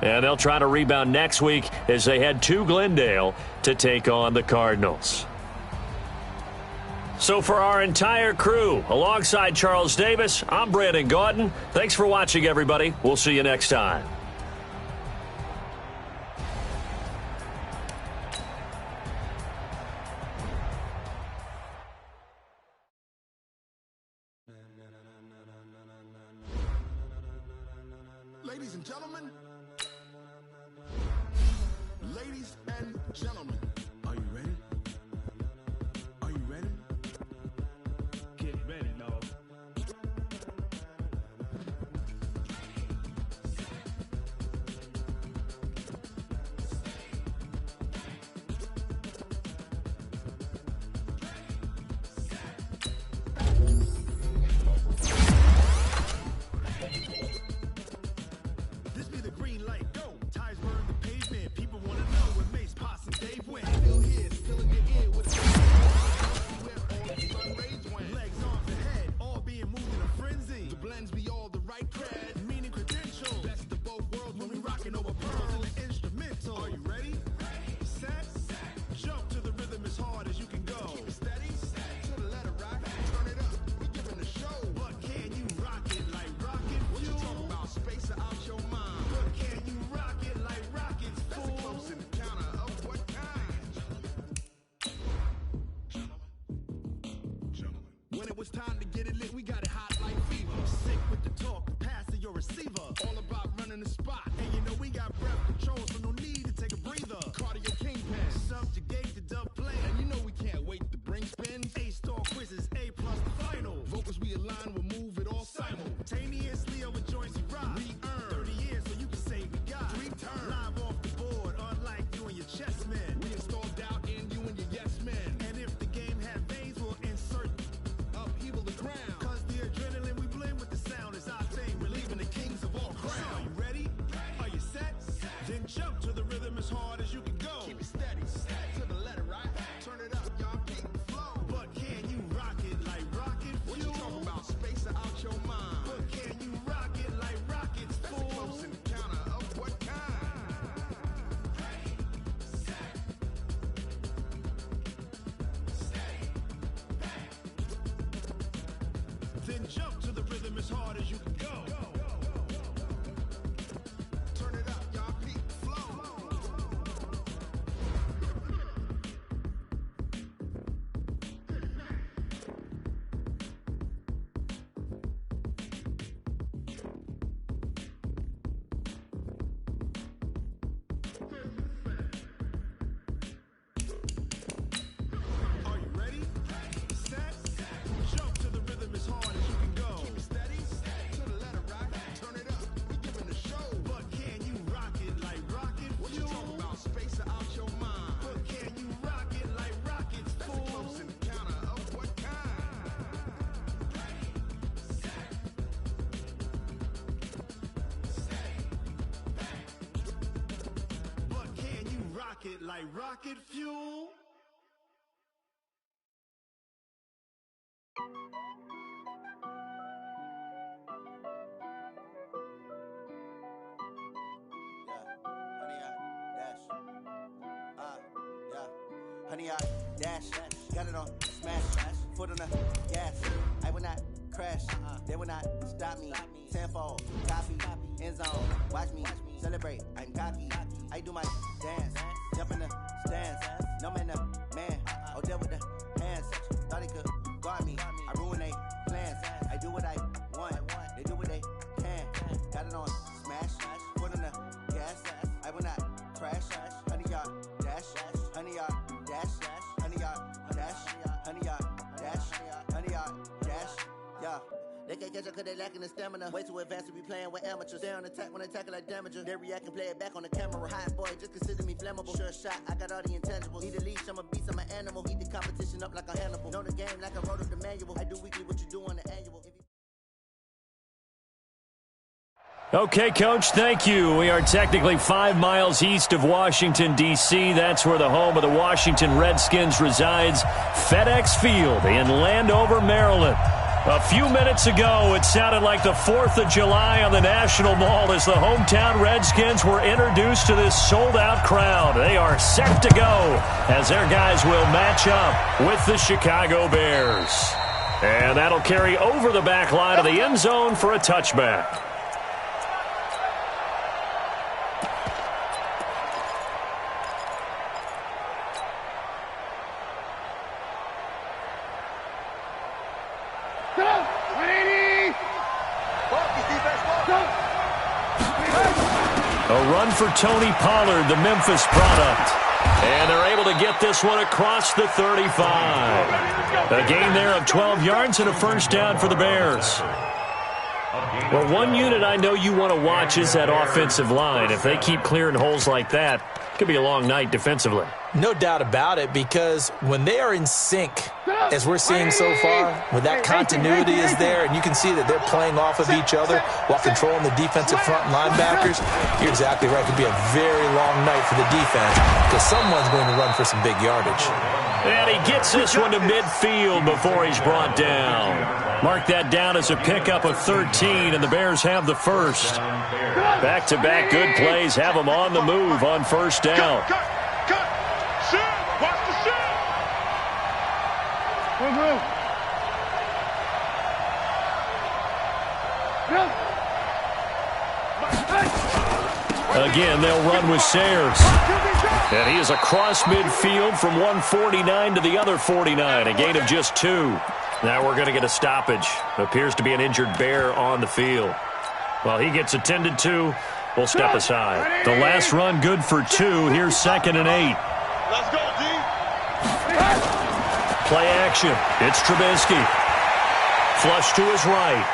And they'll try to rebound next week as they head to Glendale to take on the Cardinals. So for our entire crew, alongside Charles Davis, I'm Brandon Gaudin. Thanks for watching, everybody. We'll see you next time. Ladies and gentlemen, are you ready? Are you ready? Get ready, dog. This be the green light, go. Tires burn the pavement. People want to know when Mace, Posse, and Dave went. Still here, still in your ear with where all the sun rays went. Legs, arms, and head, all being moved in a frenzy. The blends be all the right cred, meaning credential. Best of both worlds when we rockin' over pearls in the instrumental. Are you ready? Set, jump to the rhythm as hard as you can go. Keep it steady, to the letter rock. Turn it up, we giving the show. But can you rock it like rocket fuel? What you talking about? Space out your mind. But can you rock it like rockets, fool? That's close in the counter of what kind? When it was time to get it lit, we got it hot like fever. Sick with the talk, pass to your receiver. All about running the spot. And you know we got breath control, so no need to take a breather. Cardio kingpin, subjugate the dub plan. And you know we can't wait to bring spin. A-star quizzes, A+ the final. Vocals we align, we'll move it all simultaneously over joints we rock. We earn 30 years, so you can say we got 3 turns. Live off the board, unlike you and your chess men. We installed doubt in you and your yes men. And if the game had veins, we'll insert upheaval the ground. Cause the adrenaline we blend with the sound is our thing. Relieving the kings of all crowns. So are you ready? Are you set? Then jump to the rhythm as hard as you can go. Keep it steady, to the letter, right? Turn it up, y'all, keep the flow. But can you rock it like rocket fuel? What you talking about? Space out your mind. But can you rock it like rockets, fool? That's close in the counter of what kind? Then jump to the rhythm as hard as you can go. Turn it up, y'all, keep the flow. Are you ready? Set, jump to the rhythm as hard as you can go. Keep it steady, to the letter rock. Turn it up, we giving the show. But can you rock it like rocket fuel? What you talking about? Space out your mind. But can you rock it like rockets, fool? That's close in the counter of what kind? But can you rock it like rocket fuel? Honey, I dash, got it on smash, foot on the gas. I will not crash, they will not stop me. Tenfold, copy, end zone, watch me celebrate. I'm cocky, I do my dance, jump in the stands. No man, the man, oh, deal with the hands. Thought he could guard me, I ruin they plans. I do what I want, they do what they can. Got it on smash, foot on the gas. I will not crash, honey, y'all dash, honey, y'all dash, honey, y'all dash, honey, y'all dash, honey, y'all dash, yeah. They can't catch up cause they lacking the stamina. Way too advanced to be playing with amateurs. They on attack when they tackle like damager. They react and play it back on the camera. Hot boy, just consider me flammable. Sure shot, I got all the intangibles. Need a leash, I'm a beast, I'm an animal. Heat the competition up like a Hannibal. Know the game like I wrote up the manual. I do weekly what you do on the annual. Okay, Coach, thank you. We are technically 5 miles east of Washington, D.C. That's where the home of the Washington Redskins resides, FedEx Field in Landover, Maryland. A few minutes ago, it sounded like the 4th of July on the National Mall as the hometown Redskins were introduced to this sold-out crowd. They are set to go as their guys will match up with the Chicago Bears. And that'll carry over the back line of the end zone for a touchback. A run for Tony Pollard, the Memphis product. And they're able to get this one across the 35. A gain there of 12 yards and a first down for the Bears. Well, one unit I know you want to watch is that offensive line. If they keep clearing holes like that, it could be a long night defensively. No doubt about it, because when they are in sync, as we're seeing so far, when that continuity is there and you can see that they're playing off of each other while controlling the defensive front linebackers, you're exactly right. It could be a very long night for the defense because someone's going to run for some big yardage. And he gets this one to midfield before he's brought down. Mark that down as a pickup of 13, and the Bears have the first. Back-to-back good plays have them on the move on first down. Again, they'll run with Sayers. And he is across midfield from 149 to the other 49, a gain of just 2. Now we're going to get a stoppage. Appears to be an injured Bear on the field. While he gets attended to, we'll step aside. The last run good for 2. Here's 2nd and 8. Let's go, D. Play action. It's Trubisky. Flush to his right.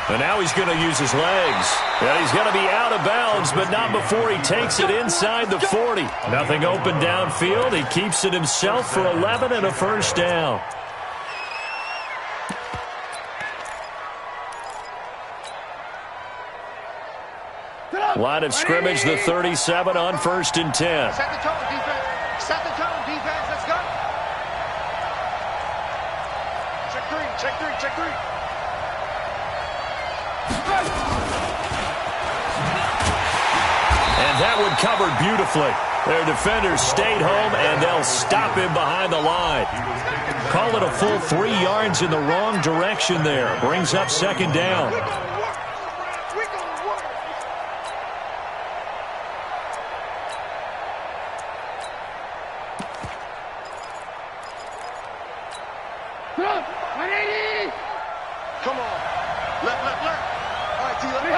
And now he's going to use his legs. And he's going to be out of bounds, but not before he takes it inside the 40. Nothing open downfield. He keeps it himself for 11 and a first down. Line of scrimmage, the 37 on 1st and 10. Set the tone, defense. Set the tone, defense. Let's go. Check 3, check 3, check 3. And that one covered beautifully. Their defenders stayed home, and they'll stop him behind the line. Call it a full 3 yards in the wrong direction there. Brings up 2nd down. Come on. Left. All right, T, let me.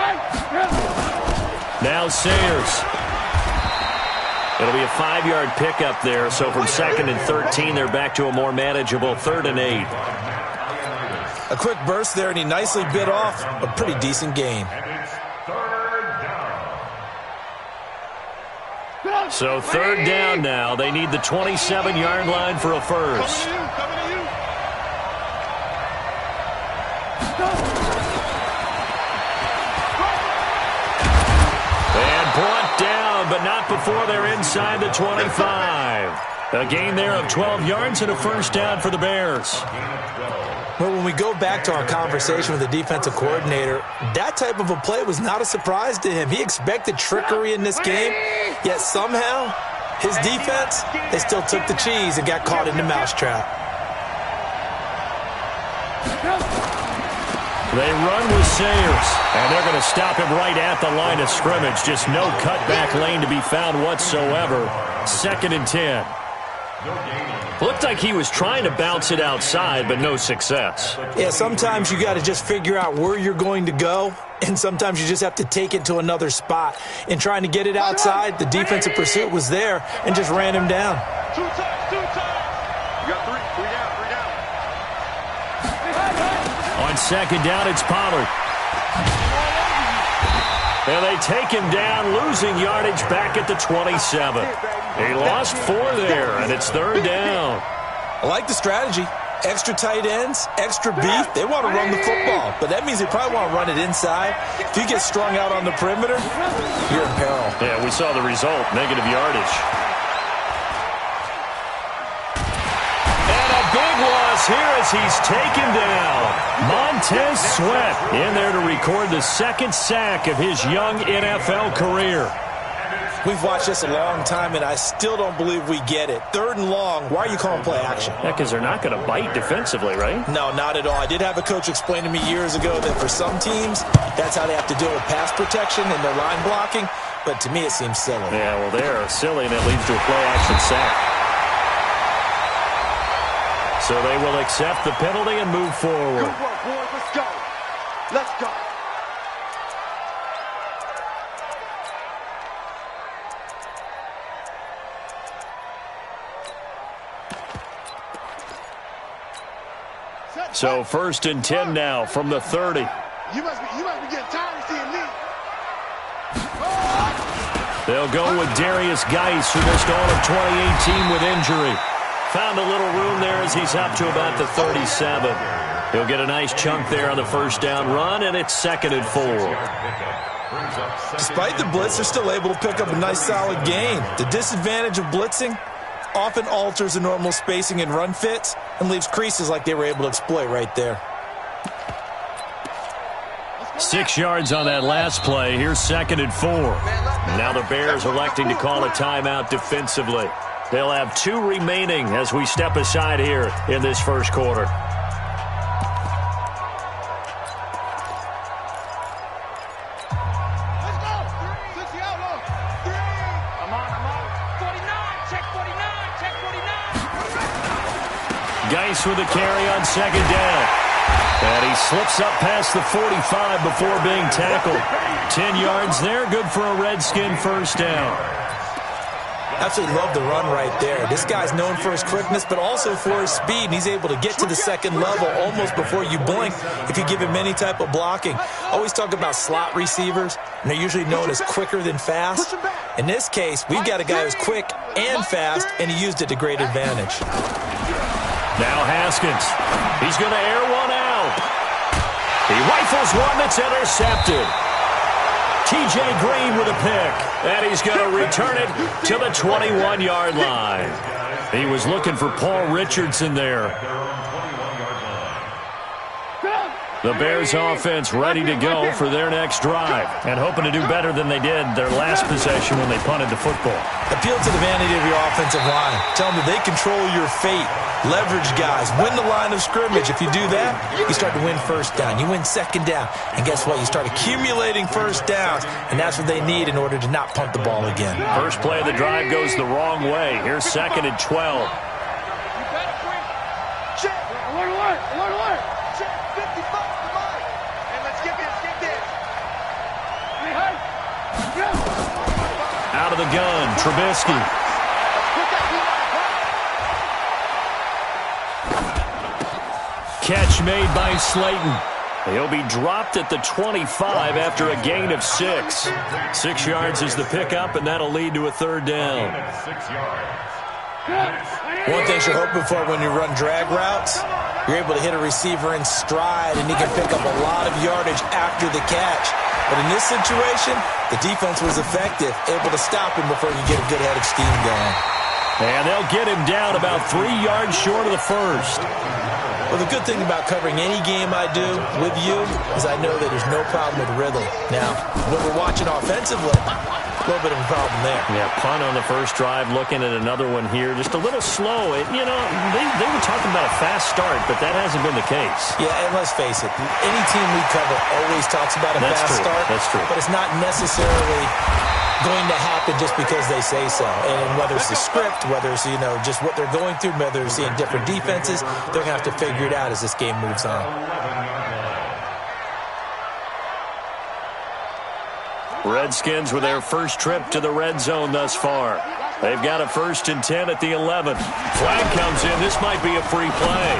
Now Sayers. It'll be a 5-yard pickup there, so from 2nd and 13, they're back to a more manageable 3rd and 8. A quick burst there, and he nicely bit off a pretty decent gain. So 3rd down now. They need the 27-yard line for a first. Coming to you. And brought down, but not before they're inside the 25. A gain there of 12 yards and a first down for the Bears. Well, when we go back to our conversation with the defensive coordinator, that type of a play was not a surprise to him. He expected trickery in this game, yet somehow his defense, they still took the cheese and got caught in the mousetrap. They run with Sayers, and they're going to stop him right at the line of scrimmage. Just no cutback lane to be found whatsoever. 2nd and 10. Looked like he was trying to bounce it outside, but no success. Yeah, sometimes you got to just figure out where you're going to go, and sometimes you just have to take it to another spot. In trying to get it outside, the defensive pursuit was there and just ran him down. 2 times. You got 3 down. On 2nd down, it's Pollard. And they take him down, losing yardage back at the 27. He lost 4 there, and it's 3rd down. I like the strategy. Extra tight ends, extra beef. They want to run the football, but that means they probably want to run it inside. If you get strung out on the perimeter, you're in peril. Yeah, we saw the result, negative yardage. And a big loss is here as he's taken down. Montez Sweat in there to record the second sack of his young NFL career. We've watched this a long time, and I still don't believe we get it. 3rd and long, why are you calling play action? Yeah, because they're not going to bite defensively, right? No, not at all. I did have a coach explain to me years ago that for some teams, that's how they have to deal with pass protection and their line blocking, but to me it seems silly. Yeah, well, they're silly, and it leads to a play action sack. So they will accept the penalty and move forward. Good work, boys. Let's go. Let's go. So 1st and 10 now from the 30. You must be getting tired of seeing me. They'll go with Darius Geis, who missed all of 2018 with injury. Found a little room there as he's up to about the 37. He'll get a nice chunk there on the first down run, and it's 2nd and 4. Despite the blitz, they're still able to pick up a nice solid gain. The disadvantage of blitzing often alters the normal spacing and run fits and leaves creases like they were able to exploit right there. 6 yards on that last play. Here's 2nd and 4. Now the Bears electing to call a timeout defensively. They'll have 2 remaining as we step aside here in this first quarter. Geis with a carry on 2nd down. And he slips up past the 45 before being tackled. 10 yards there, good for a Redskin first down. Absolutely love the run right there. This guy's known for his quickness, but also for his speed. And he's able to get to the 2nd level almost before you blink if you give him any type of blocking. Always talk about slot receivers, and they're usually known as quicker than fast. In this case, we've got a guy who's quick and fast, and he used it to great advantage. Now Haskins. He's going to air one out. He rifles one that's intercepted. T.J. Green with a pick. And he's going to return it to the 21-yard line. He was looking for Paul Richardson there. The Bears offense ready to go for their next drive and hoping to do better than they did their last possession when they punted the football. Appeal to the vanity of your offensive line. Tell them that they control your fate. Leverage guys. Win the line of scrimmage. If you do that, you start to win first down. You win 2nd down. And guess what? You start accumulating first downs, and that's what they need in order to not punt the ball again. First play of the drive goes the wrong way. Here's 2nd and 12. Out of the gun, Trubisky. Catch made by Slayton. He'll be dropped at the 25 after a gain of 6. 6 yards is the pickup, and that'll lead to a 3rd down. One thing you're hoping for when you run drag routes, you're able to hit a receiver in stride, and he can pick up a lot of yardage after the catch. But in this situation, the defense was effective, able to stop him before you get a good head of steam going. And they'll get him down about 3 yards short of the first. Well, the good thing about covering any game I do with you is I know that there's no problem with rhythm. Now, when we're watching offensively, a little bit of a problem there. Yeah, punt on the first drive, looking at another one here. Just a little slow. They were talking about a fast start, but that hasn't been the case. Yeah, and let's face it, any team we cover always talks about a fast start. That's true. But it's not necessarily going to happen just because they say so. And whether it's the script, whether it's, just what they're going through, whether they're seeing different defenses, they're going to have to figure it out as this game moves on. Redskins with their first trip to the red zone thus far. They've got a 1st and 10 at the 11. Flag comes in. This might be a free play.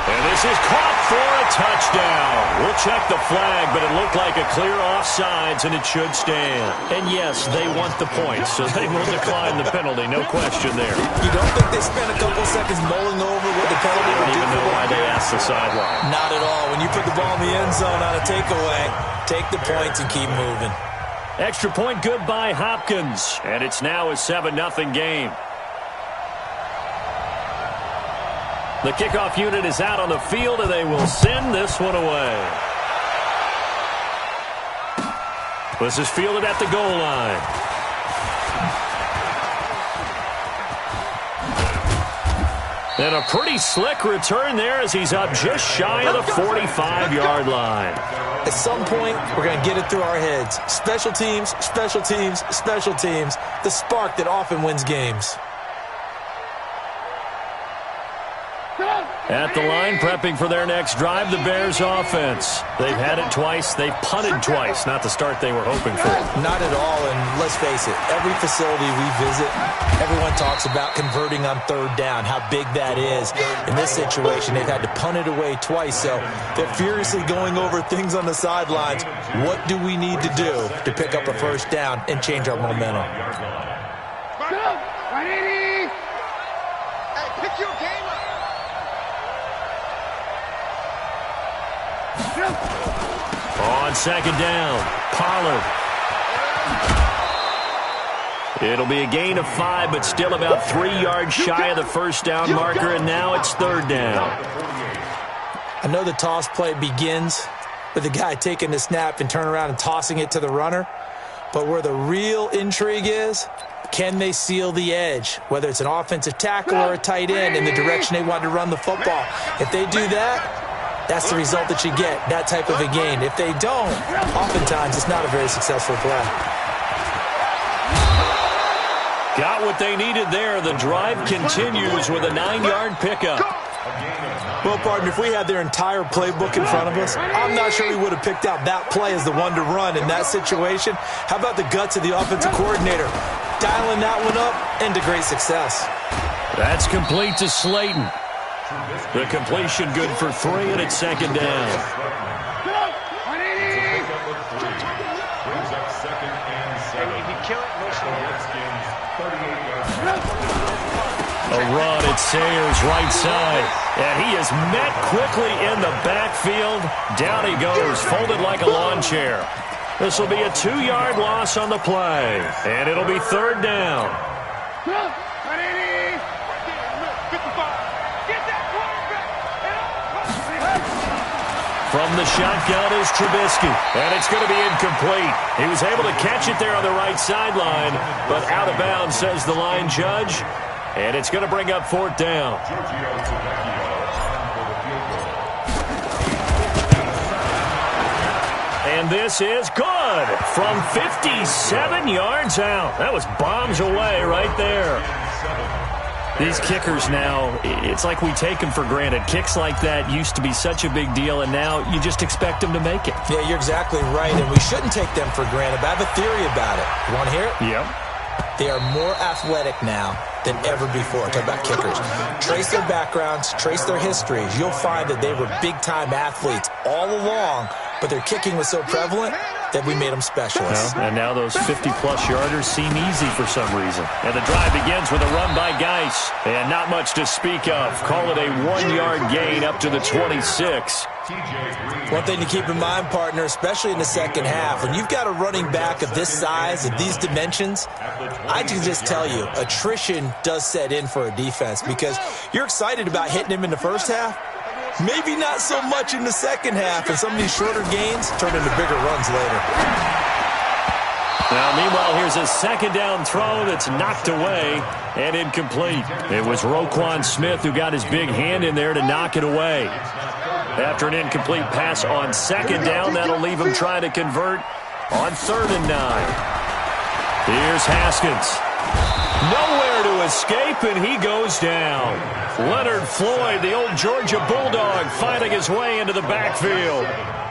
And this is caught for a touchdown. We'll check the flag, but it looked like a clear offsides, and it should stand. And yes, they want the points, so they will decline the penalty. No question there. You don't think they spent a couple seconds mulling over what the penalty would do? I don't even know why they asked the sideline. Not at all. When you put the ball in the end zone on a takeaway, take the points and keep moving. Extra point good by Hopkins, and it's now a 7-0 game. The kickoff unit is out on the field, and they will send this one away. This is fielded at the goal line. And a pretty slick return there as he's up just shy of the 45-yard line. At some point, we're going to get it through our heads. Special teams, special teams, special teams. The spark that often wins games. At the line, prepping for their next drive, the Bears offense. They've had it twice. They've punted twice. Not the start they were hoping for. Not at all, and let's face it, every facility we visit, everyone talks about converting on third down, how big that is. In this situation, they've had to punt it away twice, so they're furiously going over things on the sidelines. What do we need to do to pick up a first down and change our momentum? Hey, pick your game up. On second down, Pollard. It'll be a gain of 5, but still about 3 yards shy of the first down marker, and now it's third down. I know the toss play begins with the guy taking the snap and turning around and tossing it to the runner, but where the real intrigue is, can they seal the edge, whether it's an offensive tackle or a tight end in the direction they want to run the football? If they do that, that's the result that you get, that type of a gain. If they don't, oftentimes it's not a very successful play. Got what they needed there. The drive continues with a 9-yard pickup. Well, partner, if we had their entire playbook in front of us, I'm not sure we would have picked out that play as the one to run in that situation. How about the guts of the offensive coordinator? Dialing that one up into great success. That's complete to Slayton. The completion good for 3, and it's second down. A run at Sayers' right side, and he is met quickly in the backfield. Down he goes, folded like a lawn chair. This will be a 2-yard loss on the play, and it'll be third down. From the shotgun is Trubisky, and it's going to be incomplete. He was able to catch it there on the right sideline, but out of bounds, says the line judge, and it's going to bring up fourth down. And this is good from 57 yards out. That was bombs away right there. These kickers now, it's like we take them for granted. Kicks like that used to be such a big deal, and now you just expect them to make it. Yeah, you're exactly right, and we shouldn't take them for granted. But I have a theory about it. You want to hear it? Yep. They are more athletic now than ever before. Talk about kickers. Trace their backgrounds, trace their histories. You'll find that they were big-time athletes all along, but their kicking was so prevalent that we made them specialists. Well, and now those 50-plus yarders seem easy for some reason. And the drive begins with a run by Geis. And not much to speak of. Call it a 1-yard gain up to the 26. One thing to keep in mind, partner, especially in the second half, when you've got a running back of this size, of these dimensions, I can just tell you, attrition does set in for a defense because you're excited about hitting him in the first half. Maybe not so much in the second half, and some of these shorter gains turn into bigger runs later. Now, meanwhile, here's a second down throw that's knocked away and incomplete. It was Roquan Smith who got his big hand in there to knock it away. After an incomplete pass on second down, that'll leave him trying to convert on 3rd and 9. Here's Haskins. Nowhere to escape, and he goes down. Leonard Floyd, the old Georgia Bulldog, fighting his way into the backfield.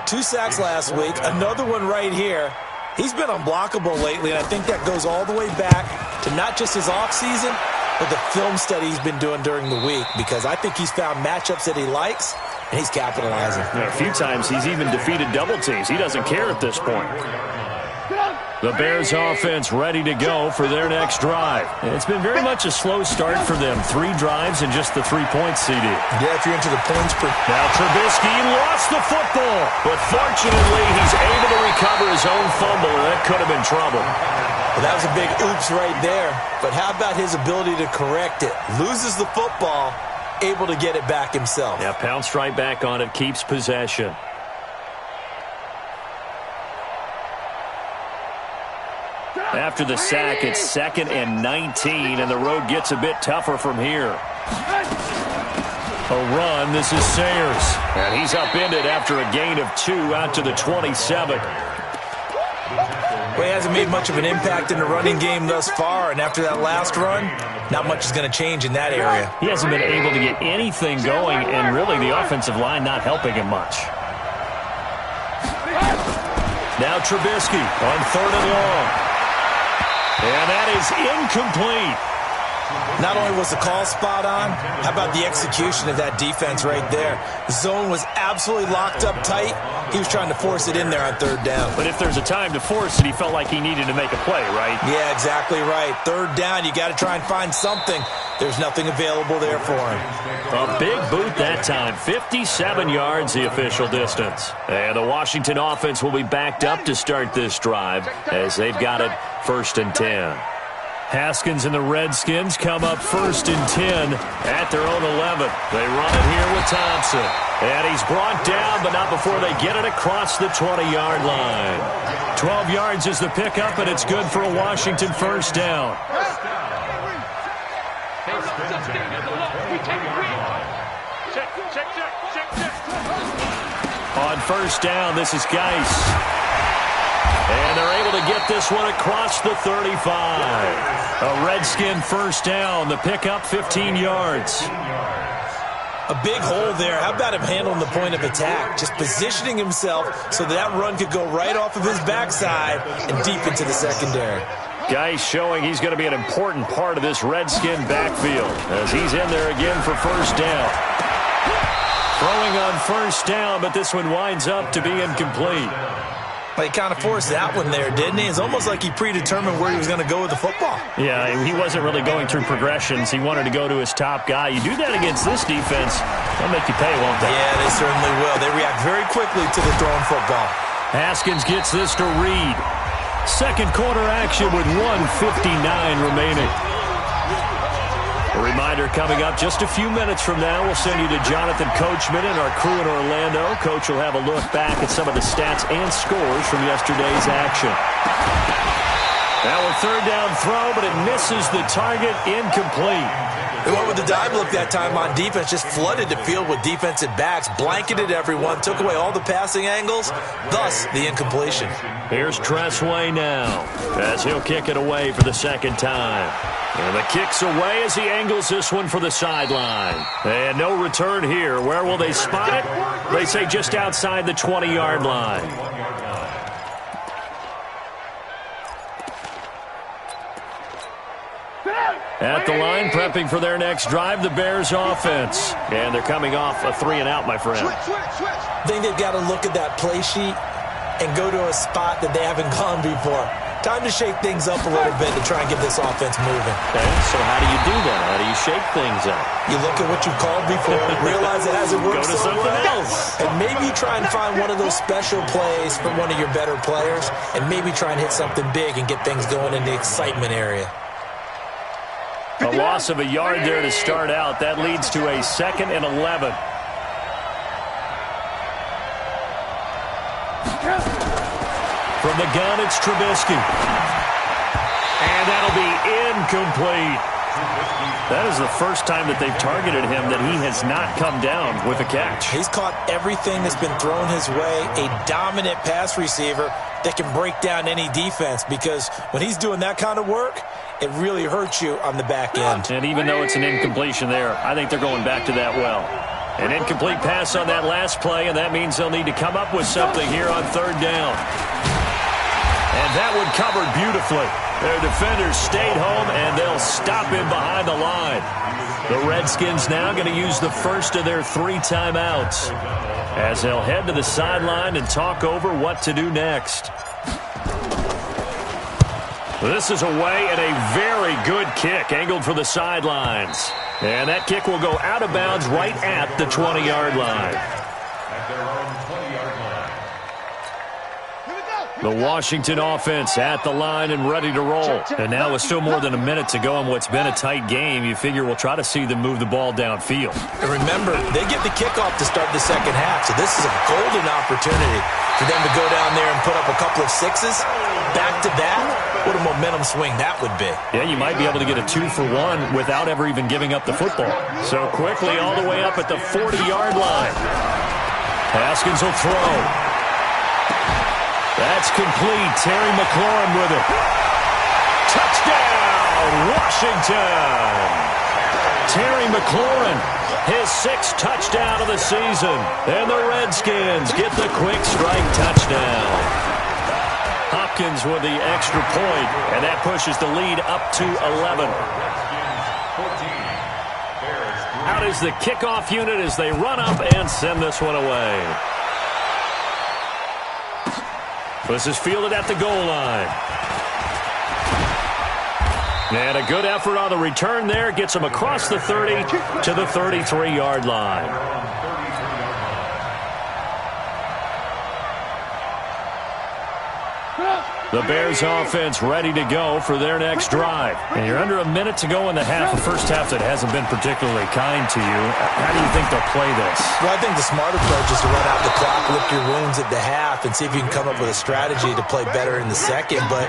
2 sacks last week, another one right here. He's been unblockable lately, and I think that goes all the way back to not just his offseason, but the film study he's been doing during the week, because I think he's found matchups that he likes, and he's capitalizing. A few times he's even defeated double teams. He doesn't care at this point. The Bears offense ready to go for their next drive. It's been very much a slow start for them. 3 drives and just the 3 points, CD. Yeah, if you're into the points per... Now Trubisky lost the football, but fortunately he's able to recover his own fumble, and that could have been trouble. Well, that was a big oops right there. But how about his ability to correct it? Loses the football, able to get it back himself. Yeah, pounced right back on it, keeps possession. After the sack, it's 2nd and 19, and the road gets a bit tougher from here. A run, this is Sayers. And he's upended after a gain of 2 out to the 27. Well, he hasn't made much of an impact in the running game thus far, and after that last run, not much is going to change in that area. He hasn't been able to get anything going, and really the offensive line not helping him much. Now Trubisky on 3rd and long. And that is incomplete. Not only was the call spot on, how about the execution of that defense right there? The zone was absolutely locked up tight. He was trying to force it in there on 3rd down. But if there's a time to force it, he felt like he needed to make a play, right? Yeah, exactly right. 3rd down, you got to try and find something. There's nothing available there for him. A big boot that time. 57 yards, the official distance. And the Washington offense will be backed up to start this drive as they've got it 1st and 10. Haskins and the Redskins come up 1st and 10 at their own 11. They run it here with Thompson. And he's brought down, but not before they get it across the 20-yard line. 12 yards is the pickup, and it's good for a Washington 1st down. On 1st down, this is Geis. And they're able to get this one across the 35. A Redskin 1st down. The pickup, 15 yards. A big hole there. How about him handling the point of attack? Just positioning himself so that run could go right off of his backside and deep into the secondary. Geis showing he's going to be an important part of this Redskin backfield as he's in there again for 1st down. Throwing on 1st down, but this one winds up to be incomplete. Well, he kind of forced that one there, didn't he? It's almost like he predetermined where he was going to go with the football. Yeah, he wasn't really going through progressions. He wanted to go to his top guy. You do that against this defense, they'll make you pay, won't they? Yeah, they certainly will. They react very quickly to the thrown football. Haskins gets this to Reed. 2nd quarter action with 1:59 remaining. A reminder coming up just a few minutes from now. We'll send you to Jonathan Coachman and our crew in Orlando. Coach will have a look back at some of the stats and scores from yesterday's action. Now a 3rd down throw, but it misses the target, incomplete. They went with the dive look that time on defense, just flooded the field with defensive backs, blanketed everyone, took away all the passing angles, thus the incompletion. Here's Tressway now as he'll kick it away for the 2nd time. And the kick's away as he angles this one for the sideline. And no return here. Where will they spot it? They say just outside the 20-yard line. At the line, prepping for their next drive, the Bears offense. And they're coming off a 3-and-out, my friend. I think they've got to look at that play sheet and go to a spot that they haven't gone before. Time to shake things up a little bit to try and get this offense moving. Okay, so how do you do that? How do you shake things up? You look at what you've called before, realize it hasn't worked Go to so something well, else. and maybe try and find one of those special plays from one of your better players, and maybe try and hit something big and get things going in the excitement area. A loss of a yard there to start out. That leads to a 2nd and 11. From the gun, it's Trubisky. And that'll be incomplete. That is the first time that they've targeted him that he has not come down with a catch. He's caught everything that's been thrown his way, a dominant pass receiver that can break down any defense, because when he's doing that kind of work, it really hurts you on the back end. And even though it's an incompletion there, I think they're going back to that well. An incomplete pass on that last play, and that means they'll need to come up with something here on 3rd down. And that one covered beautifully. Their defenders stayed home, and they'll stop him behind the line. The Redskins now going to use the first of their 3 timeouts as they'll head to the sideline and talk over what to do next. This is away, and a very good kick angled for the sidelines. And that kick will go out of bounds right at the 20-yard line. The Washington offense at the line and ready to roll. And now with still more than a minute to go in what's been a tight game, you figure we'll try to see them move the ball downfield. And remember, they get the kickoff to start the second half, so this is a golden opportunity for them to go down there and put up a couple of sixes. Back-to-back, what a momentum swing that would be. Yeah, you might be able to get a 2-for-1 without ever even giving up the football. So quickly all the way up at the 40-yard line. Haskins will throw. That's complete. Terry McLaurin with it. Touchdown, Washington! Terry McLaurin, his 6th touchdown of the season. And the Redskins get the quick strike touchdown. Hopkins with the extra point, and that pushes the lead up to 11. Out is the kickoff unit as they run up and send this one away. This is fielded at the goal line. And a good effort on the return there. Gets him across the 30 to the 33-yard line. The Bears offense ready to go for their next drive. And you're under a minute to go in the half, a first half that hasn't been particularly kind to you. How do you think they'll play this? Well, I think the smart approach is to run out the clock, lick your wounds at the half, and see if you can come up with a strategy to play better in the second. But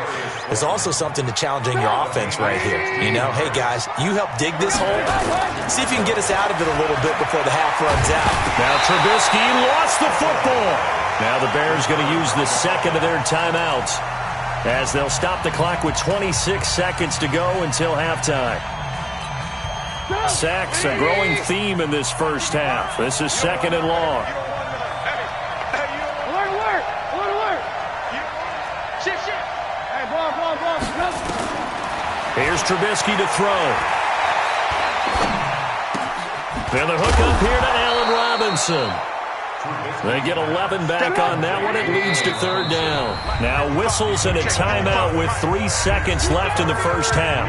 there's also something to challenging your offense right here. You know, hey, guys, you help dig this hole. See if you can get us out of it a little bit before the half runs out. Now Trubisky lost the football. Now the Bears going to use the second of their timeouts, as they'll stop the clock with 26 seconds to go until halftime. Sacks, a growing theme in this first half. This is 2nd and long. Here's Trubisky to throw. And the hook up here to Allen Robinson. They get 11 back on that one. It leads to 3rd down. Now whistles and a timeout with 3 seconds left in the first half.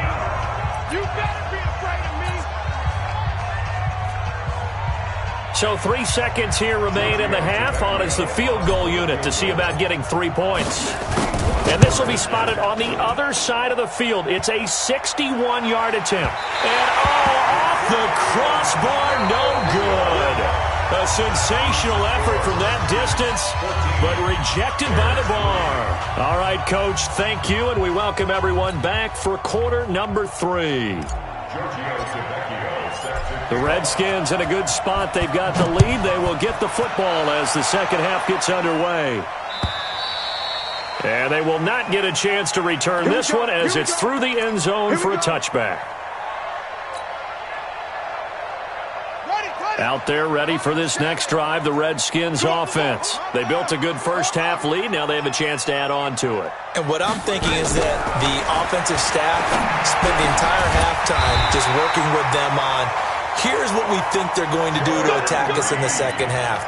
You better be afraid of me. So 3 seconds here remain in the half. On is the field goal unit to see about getting 3 points. And this will be spotted on the other side of the field. It's a 61-yard attempt. And off the crossbar, no good. A sensational effort from that distance, but rejected by the bar. All right, Coach, thank you, and we welcome everyone back for quarter number 3. The Redskins in a good spot. They've got the lead. They will get the football as the second half gets underway. And they will not get a chance to return this one as it's through the end zone for a touchback. Out there ready for this next drive, the Redskins offense. They built a good first half lead. Now they have a chance to add on to it. And what I'm thinking is that the offensive staff spent the entire halftime just working with them on, here's what we think they're going to do to attack us in the second half.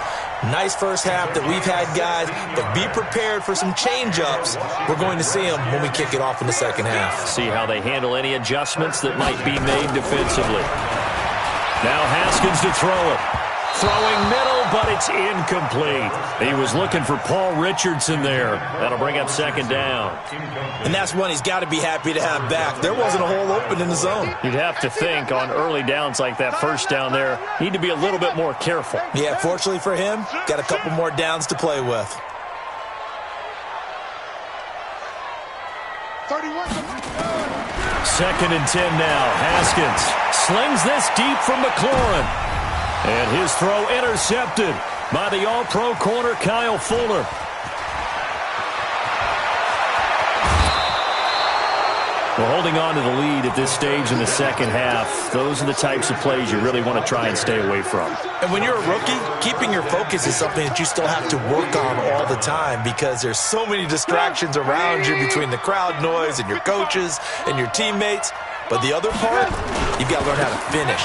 Nice first half that we've had, guys, but be prepared for some change-ups. We're going to see them when we kick it off in the second half. See how they handle any adjustments that might be made defensively. Now Haskins to throw it. Throwing middle, but it's incomplete. He was looking for Paul Richardson there. That'll bring up 2nd down. And that's one he's got to be happy to have back. There wasn't a hole open in the zone. You'd have to think on early downs like that first down there, need to be a little bit more careful. Yeah, fortunately for him, got a couple more downs to play with. 2nd and 10 now. Haskins slings this deep from McLaurin. And his throw intercepted by the all-pro corner Kyle Fuller. Well, holding on to the lead at this stage in the second half, those are the types of plays you really want to try and stay away from. And when you're a rookie, keeping your focus is something that you still have to work on all the time because there's so many distractions around you between the crowd noise and your coaches and your teammates. But the other part, you've got to learn how to finish.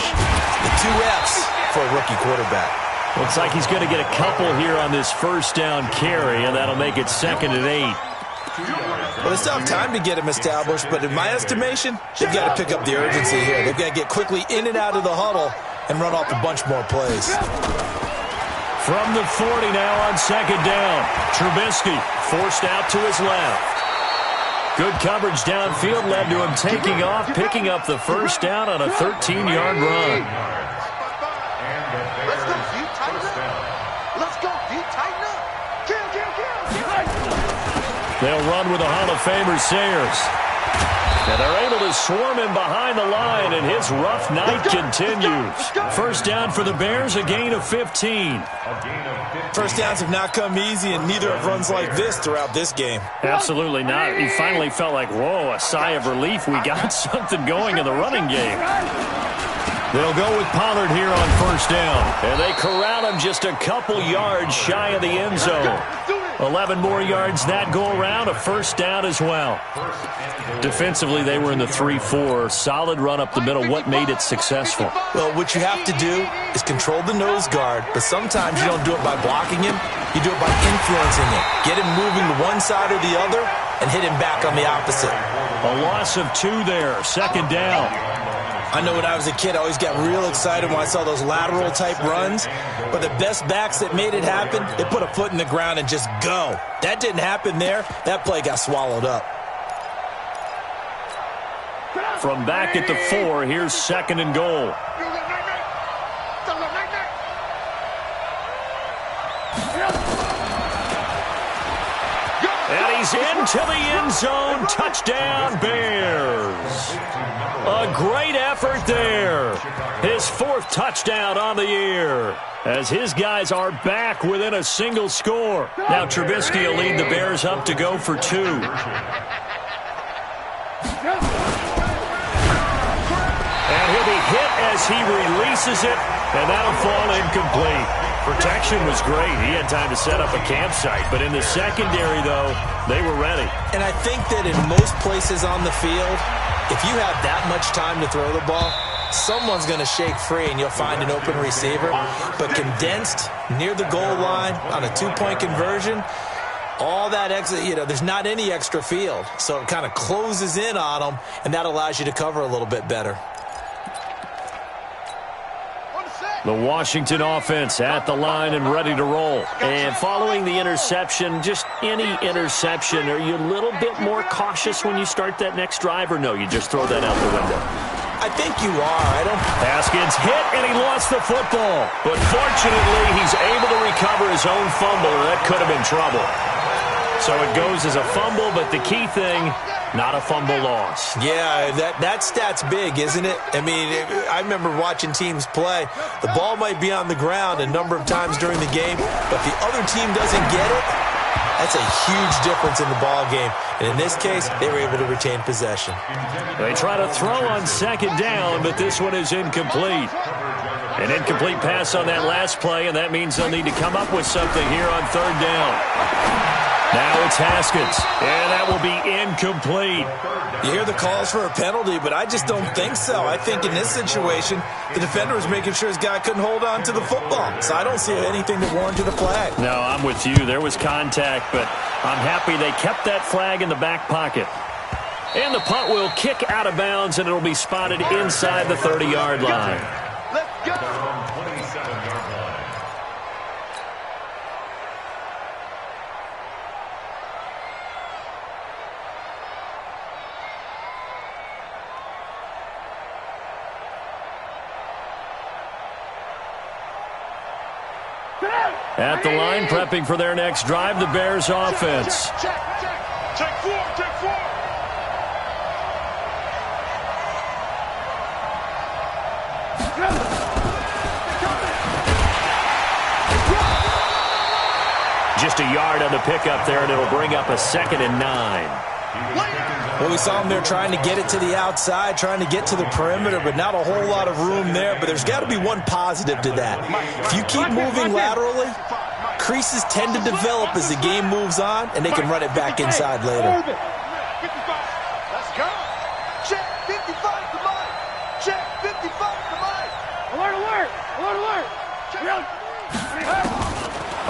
The 2 F's for a rookie quarterback. Looks like he's going to get a couple here on this first down carry, and that'll make it 2nd and 8. Well, they still have time to get him established, but in my estimation, they've got to pick up the urgency here. They've got to get quickly in and out of the huddle and run off a bunch more plays. From the 40 now on second down. Trubisky forced out to his left. Good coverage downfield led to him taking off, picking up the first down on a 13-yard run. Let's go, D. Tighten up. Let's go, D. Tighten up. Kill. They'll run with the Hall of Famer Sayers. And they're able to swarm him behind the line, and his rough night continues. First down for the Bears, a gain of 15. First downs have not come easy, and neither have runs like this throughout this game. Absolutely not. He finally felt like, whoa, a sigh of relief. We got something going in the running game. They'll go with Pollard here on first down. And they corral him just a couple yards shy of the end zone. 11 more yards that go around, a first down as well. Defensively, they were in the 3-4. Solid run up the middle. What made it successful? Well, what you have to do is control the nose guard, but sometimes you don't do it by blocking him. You do it by influencing him. Get him moving to one side or the other and hit him back on the opposite. A loss of 2 there. Second down. I know when I was a kid, I always got real excited when I saw those lateral-type runs. But the best backs that made it happen, they put a foot in the ground and just go. That didn't happen there. That play got swallowed up. From back at the 4, here's second and goal. And he's into the end zone. Touchdown, Bears. A great effort there. His 4th touchdown on the year, as his guys are back within a single score. Now Trubisky will lead the Bears up to go for 2. And he'll be hit as he releases it, and that'll fall incomplete. Protection was great. He had time to set up a campsite, but in the secondary, though, they were ready. And I think that in most places on the field, if you have that much time to throw the ball, someone's going to shake free and you'll find an open receiver. But condensed near the goal line on a 2-point conversion, all that extra, there's not any extra field. So it kind of closes in on them, and that allows you to cover a little bit better. The Washington offense at the line and ready to roll. And following the interception, just any interception, are you a little bit more cautious when you start that next drive, or no, you just throw that out the window? I think you are. Haskins hit, and he lost the football. But fortunately, he's able to recover his own fumble, or that could have been trouble. So it goes as a fumble, but the key thing, not a fumble loss. Yeah, that stat's big, isn't it? I mean, I remember watching teams play. The ball might be on the ground a number of times during the game, but the other team doesn't get it. That's a huge difference in the ball game. And in this case, they were able to retain possession. They try to throw on second down, but this one is incomplete. An incomplete pass on that last play, and that means they'll need to come up with something here on third down. Now it's Haskins, and that will be incomplete. You hear the calls for a penalty, but I just don't think so. I think in this situation, the defender was making sure his guy couldn't hold on to the football. So I don't see anything that warranted a flag. No, I'm with you. There was contact, but I'm happy they kept that flag in the back pocket. And the punt will kick out of bounds, and it'll be spotted inside the 30-yard line. Let's go. At the line, prepping for their next drive, the Bears offense. Check 4. Just a yard on the pickup there, and it'll bring up a 2nd and 9. Well, we saw them there trying to get it to the outside, trying to get to the perimeter, but not a whole lot of room there. But there's got to be one positive to that. If you keep moving laterally, creases tend to develop as the game moves on, and they can run it back inside later. Let's go. Check 55 to mine. Check 55 to mine. Alert.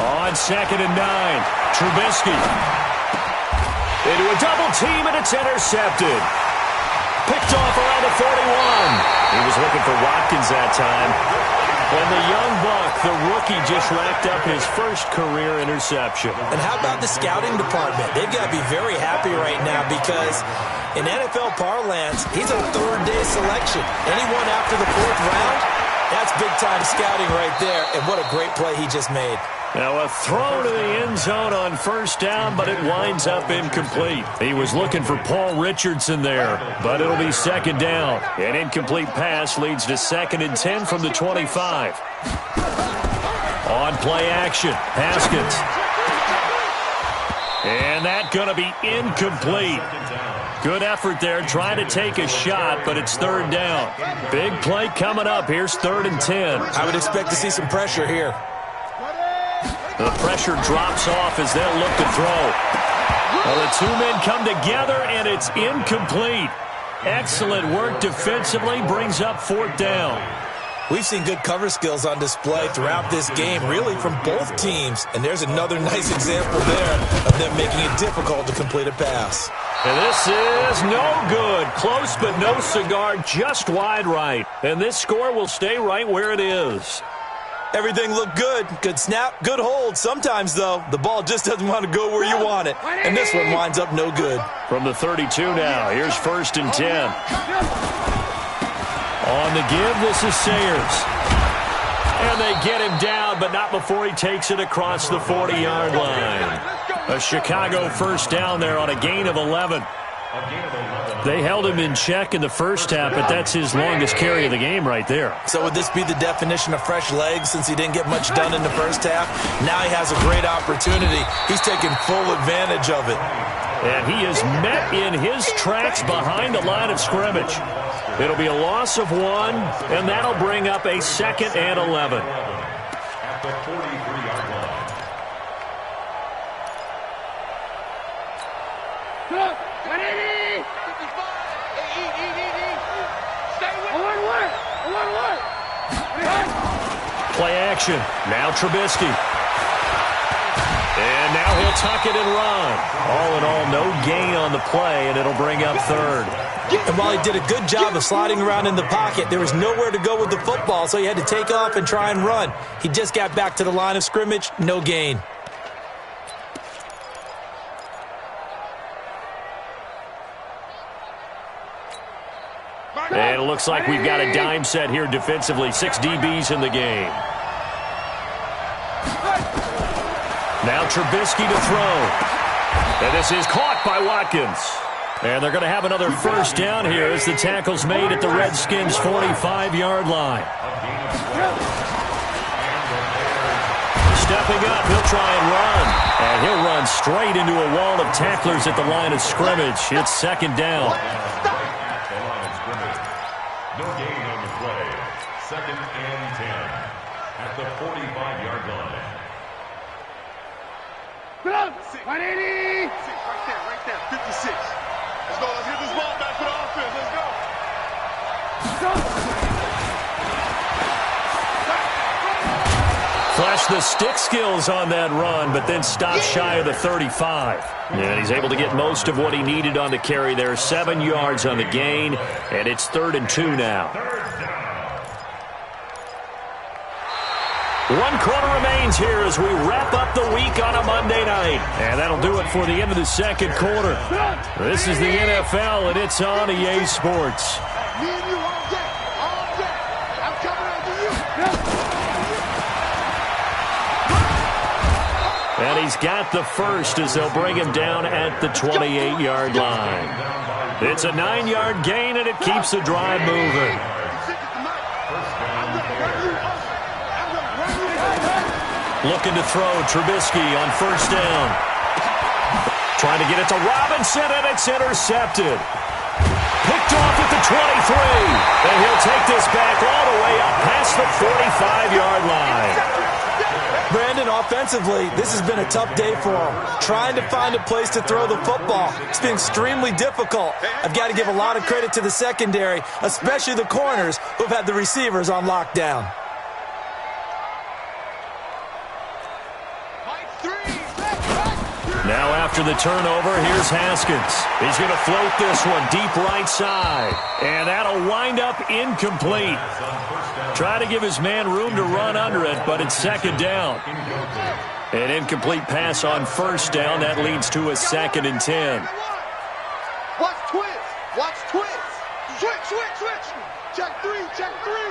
On 2nd and 9, Trubisky. Into a double team, and it's intercepted. Picked off around the 41. He was looking for Watkins that time. And the young buck, the rookie, just racked up his first career interception. And how about the scouting department? They've got to be very happy right now because in NFL parlance, he's a third-day selection. Anyone after the fourth round, that's big-time scouting right there. And what a great play he just made. Now a throw to the end zone on first down, but it winds up incomplete. He was looking for Paul Richardson there, but it'll be second down. An incomplete pass leads to 2nd and 10 from the 25. On play action, Haskins. And that's going to be incomplete. Good effort there, trying to take a shot, but it's third down. Big play coming up. Here's 3rd and 10. I would expect to see some pressure here. The pressure drops off as they'll look to throw. Well, the two men come together, and it's incomplete. Excellent work defensively, brings up 4th down. We've seen good cover skills on display throughout this game, really from both teams. And there's another nice example there of them making it difficult to complete a pass. And this is no good. Close but no cigar, just wide right. And this score will stay right where it is. Everything looked good. Good snap, good hold. Sometimes, though, the ball just doesn't want to go where you want it. And this one winds up no good. From the 32 now, here's 1st and 10. On the give, this is Sayers. And they get him down, but not before he takes it across the 40-yard line. A Chicago first down there on a gain of 11. They held him in check in the first half, but that's his longest carry of the game right there. So would this be the definition of fresh legs since he didn't get much done in the first half? Now he has a great opportunity. He's taking full advantage of it. And he is met in his tracks behind the line of scrimmage. It'll be a loss of 1, and that'll bring up a 2nd and 11. At the 43-yard line. Play action. Now Trubisky. And now he'll tuck it and run. All in all, no gain on the play, and it'll bring up 3rd. And while he did a good job of sliding around in the pocket, there was nowhere to go with the football, so he had to take off and try and run. He just got back to the line of scrimmage, no gain. And it looks like we've got a dime set here defensively. 6 DBs in the game. Now Trubisky to throw. And this is caught by Watkins. And they're going to have another first down here as the tackle's made at the Redskins' 45-yard line. Stepping up, he'll try and run. And he'll run straight into a wall of tacklers at the line of scrimmage. It's 2nd down. No gain on the play. 2nd and 10 at the 45-yard line. 180! Right there, 56. Let's go, let's get this ball back for the offense. Let's go. Flashed the stick skills on that run, but then stopped shy of the 35. And he's able to get most of what he needed on the carry there. 7 yards on the gain, and it's 3rd and 2 now. 1 quarter remains here as we wrap up the week on a Monday night. And that'll do it for the end of the 2nd quarter. This is the NFL, and it's on EA Sports. Me and you all day. All day. I'm coming after you. And he's got the first as they'll bring him down at the 28-yard line. It's a 9-yard gain, and it keeps the drive moving. Looking to throw, Trubisky on first down. Trying to get it to Robinson, and it's intercepted. Picked off at the 23. And he'll take this back all the way up past the 45-yard line. Brandon, offensively, this has been a tough day for him. Trying to find a place to throw the football. It's been extremely difficult. I've got to give a lot of credit to the secondary, especially the corners who've had the receivers on lockdown. Now after the turnover, here's Haskins. He's going to float this one deep right side. And that'll wind up incomplete. Try to give his man room to run under it, but it's second down. An incomplete pass on first down. That leads to a 2nd and 10. Watch twist. Watch twist. Switch, switch, switch. Check three, check three.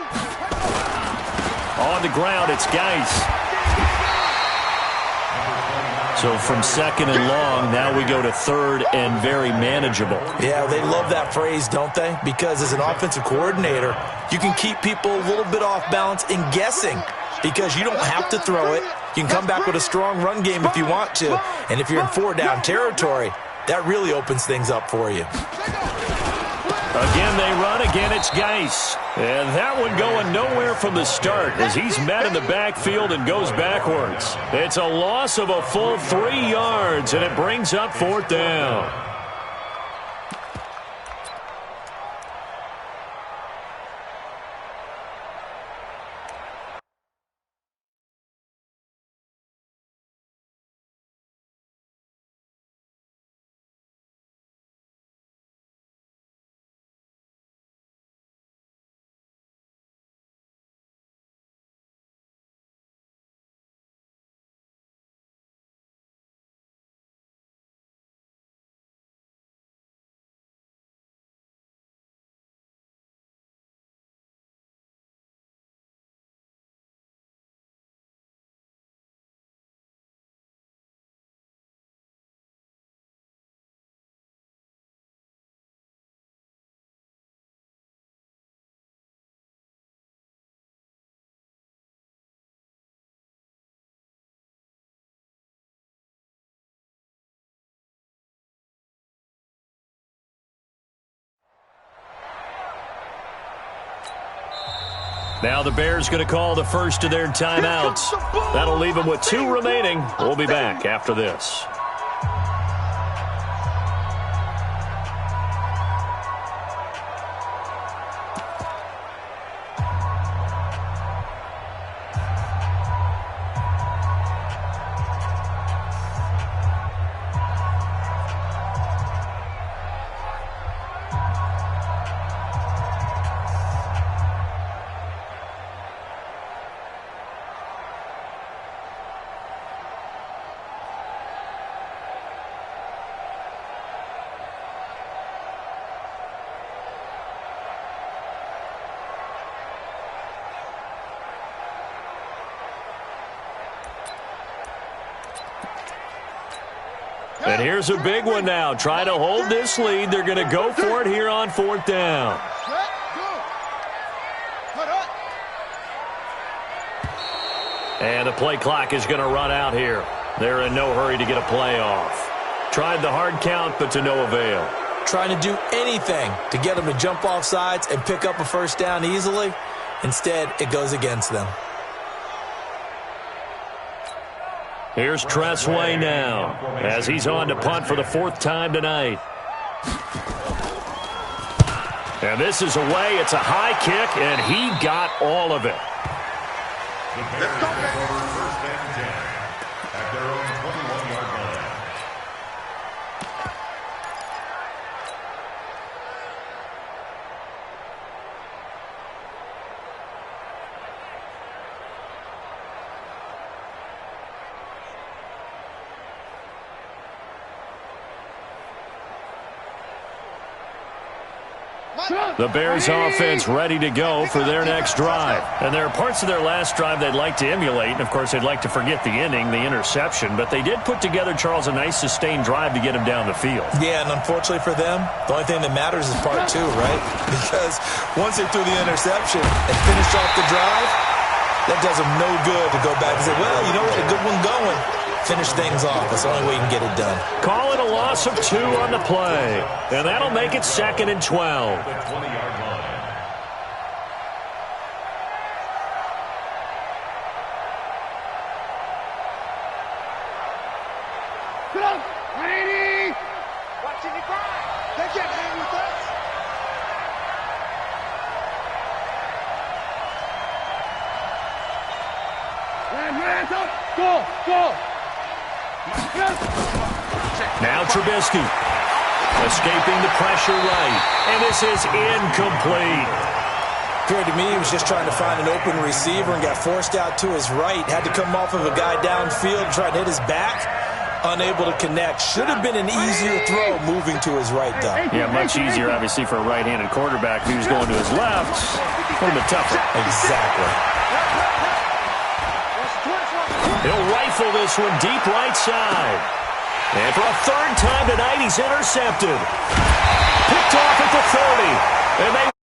On the ground, it's Geis. So from 2nd and long, now we go to 3rd and very manageable. Yeah, they love that phrase, don't they? Because as an offensive coordinator, you can keep people a little bit off balance in guessing because you don't have to throw it. You can come back with a strong run game if you want to. And if you're in 4-down territory, that really opens things up for you. Again, they run. Again, it's Geis. And that one going nowhere from the start as he's met in the backfield and goes backwards. It's a loss of a full 3 yards, and it brings up 4th down. Now the Bears going to call the first of their timeouts. That'll leave them with 2 remaining. We'll be back after this. And here's a big one now. Trying to hold this lead. They're going to go for it here on 4th down. And the play clock is going to run out here. They're in no hurry to get a play off. Tried the hard count, but to no avail. Trying to do anything to get them to jump off sides and pick up a first down easily. Instead, it goes against them. Here's Tressway now as he's on to punt for the 4th time tonight. And this is away. It's a high kick, and he got all of it. Let's go, first and 10 at their own 21-yard line. The Bears offense ready to go for their next drive. And there are parts of their last drive they'd like to emulate. And, of course, they'd like to forget the ending, the interception. But they did put together, Charles, a nice sustained drive to get him down the field. Yeah, and unfortunately for them, the only thing that matters is part 2, right? Because once they threw the interception and finished off the drive, that does them no good to go back and say, well, you know what, a good one going. Finish things off. That's the only way you can get it done. Call it a loss of 2 on the play. And that'll make it 2nd and 12. The 20-yard line. Get up, 180. Watching the grind. They can't hang with us. Hands up. Go, go. Yes. Now Trubisky. Escaping the pressure right. And this is incomplete. Appeared to me he was just trying to find an open receiver and got forced out to his right. Had to come off of a guy downfield, try to hit his back. Unable to connect. Should have been an easier throw moving to his right, though. Yeah, much easier, obviously, for a right-handed quarterback. If he was going to his left, a little bit tougher. Exactly. He'll rifle this one deep right side. And for a third time tonight, he's intercepted. Picked off at the 30. And they